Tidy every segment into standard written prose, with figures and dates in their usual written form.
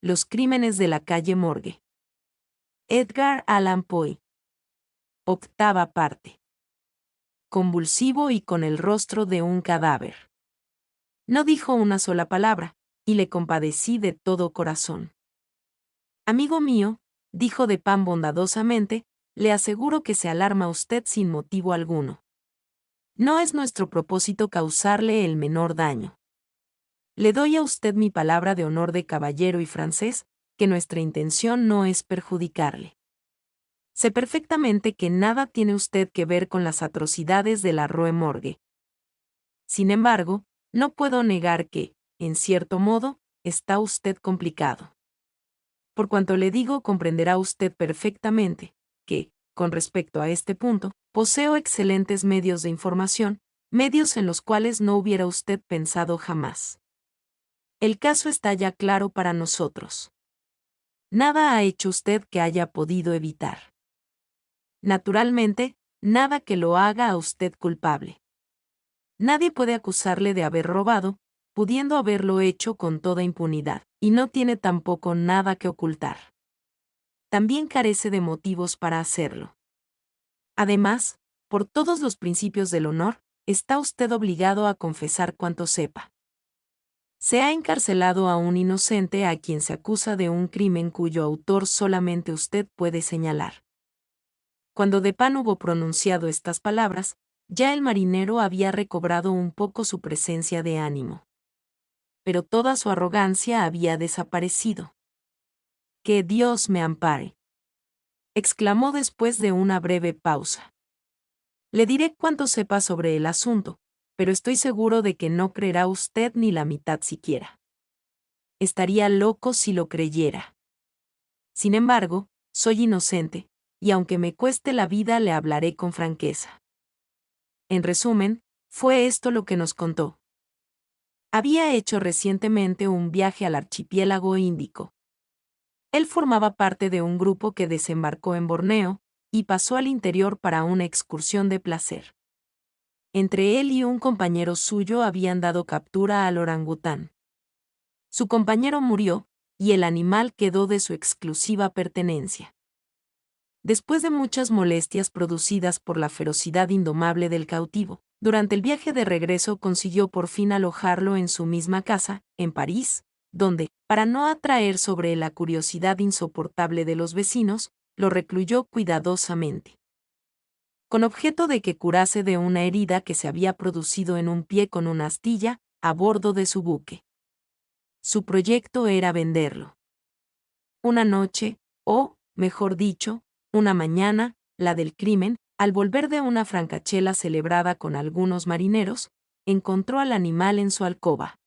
Los crímenes de la calle Morgue. Edgar Allan Poe. Octava parte. Convulsivo y con el rostro de un cadáver. No dijo una sola palabra, y le compadecí de todo corazón. Amigo mío, dijo Dupin bondadosamente, le aseguro que se alarma usted sin motivo alguno. No es nuestro propósito causarle el menor daño. Le doy a usted mi palabra de honor de caballero y francés, que nuestra intención no es perjudicarle. Sé perfectamente que nada tiene usted que ver con las atrocidades de la Rue Morgue. Sin embargo, no puedo negar que, en cierto modo, está usted complicado. Por cuanto le digo, comprenderá usted perfectamente que, con respecto a este punto, poseo excelentes medios de información, medios en los cuales no hubiera usted pensado jamás. El caso está ya claro para nosotros. Nada ha hecho usted que haya podido evitar. Naturalmente, nada que lo haga a usted culpable. Nadie puede acusarle de haber robado, pudiendo haberlo hecho con toda impunidad, y no tiene tampoco nada que ocultar. También carece de motivos para hacerlo. Además, por todos los principios del honor, está usted obligado a confesar cuanto sepa. Se ha encarcelado a un inocente a quien se acusa de un crimen cuyo autor solamente usted puede señalar. Cuando Dupin hubo pronunciado estas palabras, ya el marinero había recobrado un poco su presencia de ánimo. Pero toda su arrogancia había desaparecido. «¡Que Dios me ampare!», exclamó después de una breve pausa. «Le diré cuanto sepa sobre el asunto, pero estoy seguro de que no creerá usted ni la mitad siquiera. Estaría loco si lo creyera. Sin embargo, soy inocente, y aunque me cueste la vida le hablaré con franqueza». En resumen, fue esto lo que nos contó. Había hecho recientemente un viaje al archipiélago Índico. Él formaba parte de un grupo que desembarcó en Borneo y pasó al interior para una excursión de placer. Entre él y un compañero suyo habían dado captura al orangután. Su compañero murió, y el animal quedó de su exclusiva pertenencia. Después de muchas molestias producidas por la ferocidad indomable del cautivo, durante el viaje de regreso consiguió por fin alojarlo en su misma casa, en París, donde, para no atraer sobre él la curiosidad insoportable de los vecinos, lo recluyó cuidadosamente. Con objeto de que curase de una herida que se había producido en un pie con una astilla, a bordo de su buque. Su proyecto era venderlo. Una noche, o, mejor dicho, una mañana, la del crimen, al volver de una francachela celebrada con algunos marineros, encontró al animal en su alcoba.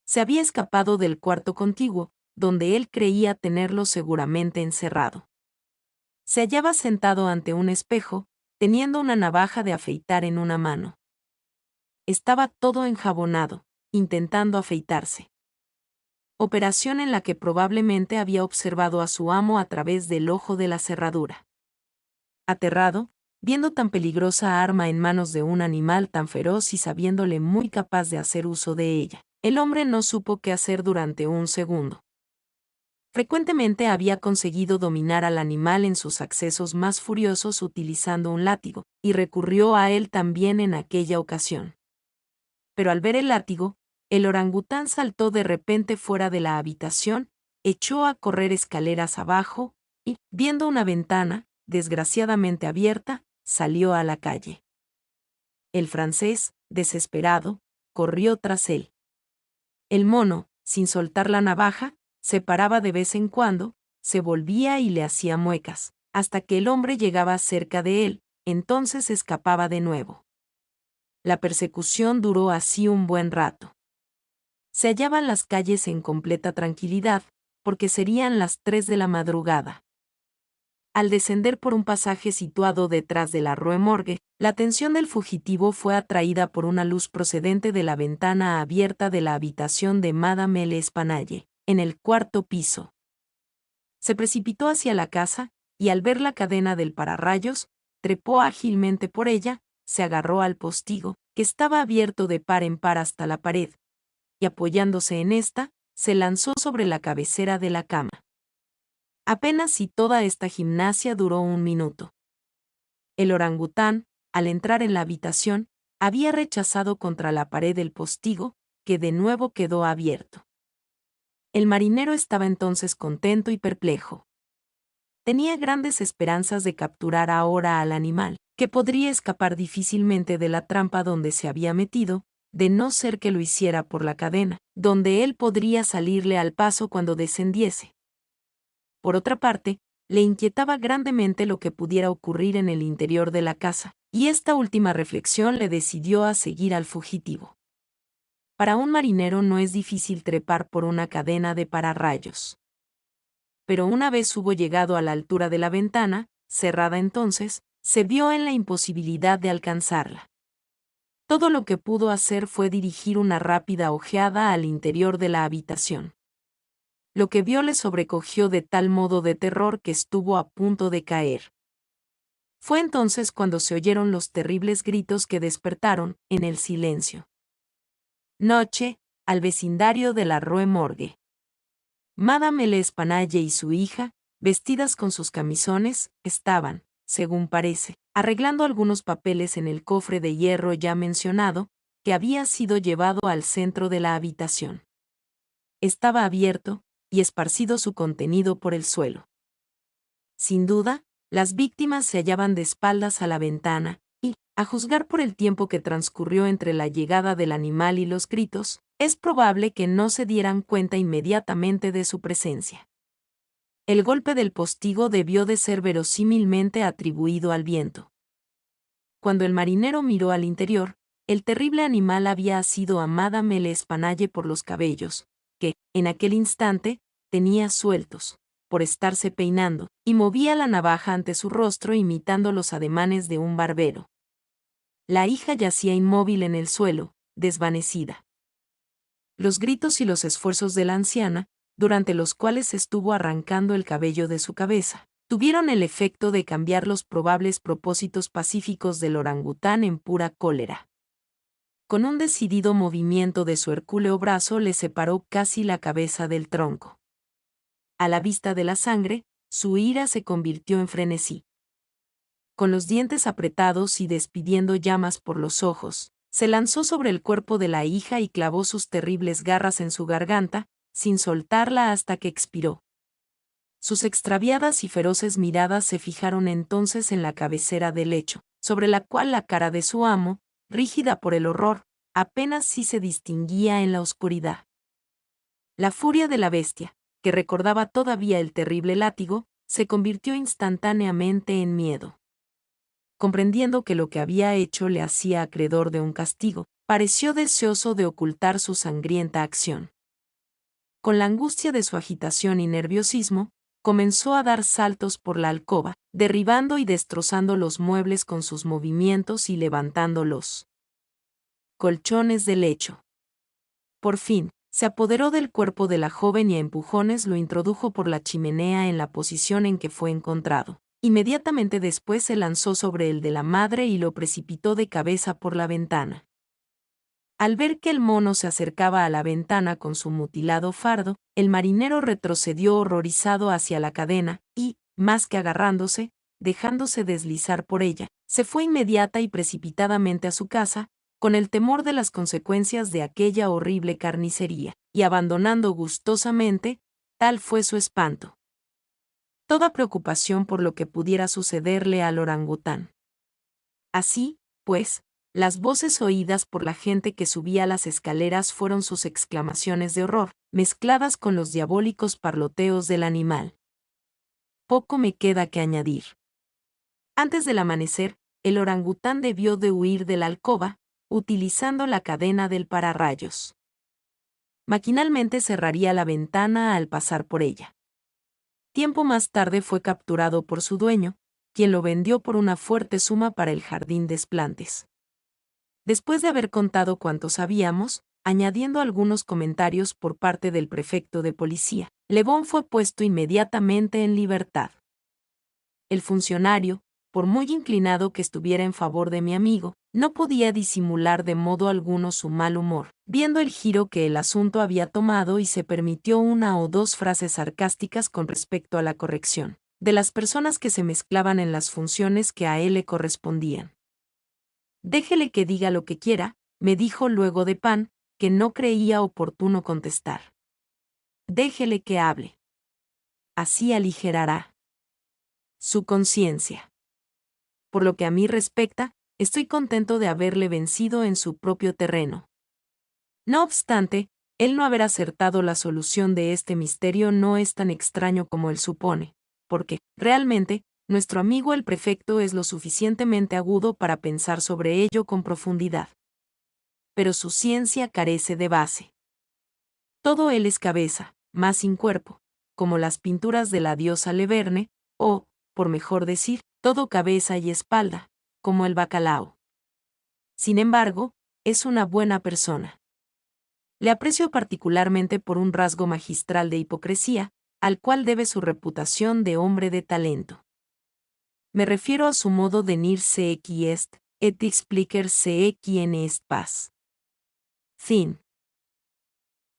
Se había escapado del cuarto contiguo, donde él creía tenerlo seguramente encerrado. Se hallaba sentado ante un espejo, teniendo una navaja de afeitar en una mano. Estaba todo enjabonado, intentando afeitarse. Operación en la que probablemente había observado a su amo a través del ojo de la cerradura. Aterrado, viendo tan peligrosa arma en manos de un animal tan feroz y sabiéndole muy capaz de hacer uso de ella, el hombre no supo qué hacer durante un segundo. Frecuentemente había conseguido dominar al animal en sus accesos más furiosos utilizando un látigo, y recurrió a él también en aquella ocasión. Pero al ver el látigo, el orangután saltó de repente fuera de la habitación, echó a correr escaleras abajo, y, viendo una ventana, desgraciadamente abierta, salió a la calle. El francés, desesperado, corrió tras él. El mono, sin soltar la navaja, se paraba de vez en cuando, se volvía y le hacía muecas, hasta que el hombre llegaba cerca de él, entonces escapaba de nuevo. La persecución duró así un buen rato. Se hallaban las calles en completa tranquilidad, porque serían las 3 de la madrugada. Al descender por un pasaje situado detrás de la Rue Morgue, la atención del fugitivo fue atraída por una luz procedente de la ventana abierta de la habitación de Madame L'Espanaye, en el 4º piso. Se precipitó hacia la casa, y al ver la cadena del pararrayos, trepó ágilmente por ella, se agarró al postigo, que estaba abierto de par en par hasta la pared, y apoyándose en esta, se lanzó sobre la cabecera de la cama. Apenas si toda esta gimnasia duró 1 minuto. El orangután, al entrar en la habitación, había rechazado contra la pared el postigo, que de nuevo quedó abierto. El marinero estaba entonces contento y perplejo. Tenía grandes esperanzas de capturar ahora al animal, que podría escapar difícilmente de la trampa donde se había metido, de no ser que lo hiciera por la cadena, donde él podría salirle al paso cuando descendiese. Por otra parte, le inquietaba grandemente lo que pudiera ocurrir en el interior de la casa, y esta última reflexión le decidió a seguir al fugitivo. Para un marinero no es difícil trepar por una cadena de pararrayos. Pero una vez hubo llegado a la altura de la ventana, cerrada entonces, se vio en la imposibilidad de alcanzarla. Todo lo que pudo hacer fue dirigir una rápida ojeada al interior de la habitación. Lo que vio le sobrecogió de tal modo de terror que estuvo a punto de caer. Fue entonces cuando se oyeron los terribles gritos que despertaron, en el silencio. Noche, al vecindario de la Rue Morgue. Madame L'Espanaye y su hija, vestidas con sus camisones, estaban, según parece, arreglando algunos papeles en el cofre de hierro ya mencionado, que había sido llevado al centro de la habitación. Estaba abierto, y esparcido su contenido por el suelo. Sin duda, las víctimas se hallaban de espaldas a la ventana, y, a juzgar por el tiempo que transcurrió entre la llegada del animal y los gritos, es probable que no se dieran cuenta inmediatamente de su presencia. El golpe del postigo debió de ser verosímilmente atribuido al viento. Cuando el marinero miró al interior, el terrible animal había asido a Madame L'Espanaye por los cabellos, que, en aquel instante, tenía sueltos, por estarse peinando, y movía la navaja ante su rostro imitando los ademanes de un barbero. La hija yacía inmóvil en el suelo, desvanecida. Los gritos y los esfuerzos de la anciana, durante los cuales estuvo arrancando el cabello de su cabeza, tuvieron el efecto de cambiar los probables propósitos pacíficos del orangután en pura cólera. Con un decidido movimiento de su hercúleo brazo le separó casi la cabeza del tronco. A la vista de la sangre, su ira se convirtió en frenesí. Con los dientes apretados y despidiendo llamas por los ojos, se lanzó sobre el cuerpo de la hija y clavó sus terribles garras en su garganta, sin soltarla hasta que expiró. Sus extraviadas y feroces miradas se fijaron entonces en la cabecera del lecho, sobre la cual la cara de su amo, rígida por el horror, apenas sí se distinguía en la oscuridad. La furia de la bestia, que recordaba todavía el terrible látigo, se convirtió instantáneamente en miedo. Comprendiendo que lo que había hecho le hacía acreedor de un castigo, pareció deseoso de ocultar su sangrienta acción. Con la angustia de su agitación y nerviosismo, comenzó a dar saltos por la alcoba, derribando y destrozando los muebles con sus movimientos y levantando los colchones del lecho. Por fin, se apoderó del cuerpo de la joven y a empujones lo introdujo por la chimenea en la posición en que fue encontrado. Inmediatamente después se lanzó sobre el de la madre y lo precipitó de cabeza por la ventana. Al ver que el mono se acercaba a la ventana con su mutilado fardo, el marinero retrocedió horrorizado hacia la cadena y, más que agarrándose, dejándose deslizar por ella, se fue inmediata y precipitadamente a su casa, con el temor de las consecuencias de aquella horrible carnicería, y abandonando gustosamente, tal fue su espanto, toda preocupación por lo que pudiera sucederle al orangután. Así, pues, las voces oídas por la gente que subía las escaleras fueron sus exclamaciones de horror, mezcladas con los diabólicos parloteos del animal. Poco me queda que añadir. Antes del amanecer, el orangután debió de huir de la alcoba, utilizando la cadena del pararrayos. Maquinalmente cerraría la ventana al pasar por ella. Tiempo más tarde fue capturado por su dueño, quien lo vendió por una fuerte suma para el jardín de Esplantes. Después de haber contado cuanto sabíamos, añadiendo algunos comentarios por parte del prefecto de policía, Le Bon fue puesto inmediatamente en libertad. El funcionario, por muy inclinado que estuviera en favor de mi amigo, no podía disimular de modo alguno su mal humor, viendo el giro que el asunto había tomado, y se permitió una o dos frases sarcásticas con respecto a la corrección de las personas que se mezclaban en las funciones que a él le correspondían. Déjele que diga lo que quiera, me dijo luego de Pan, que no creía oportuno contestar. Déjele que hable. Así aligerará su conciencia. Por lo que a mí respecta, estoy contento de haberle vencido en su propio terreno. No obstante, el no haber acertado la solución de este misterio no es tan extraño como él supone, porque, realmente, nuestro amigo el prefecto es lo suficientemente agudo para pensar sobre ello con profundidad. Pero su ciencia carece de base. Todo él es cabeza, más sin cuerpo, como las pinturas de la diosa Leverne, o, por mejor decir, todo cabeza y espalda, como el bacalao. Sin embargo, es una buena persona. Le aprecio particularmente por un rasgo magistral de hipocresía, al cual debe su reputación de hombre de talento. Me refiero a su modo de dir ce qui est, et expliquer ce qui en est pas. Fin.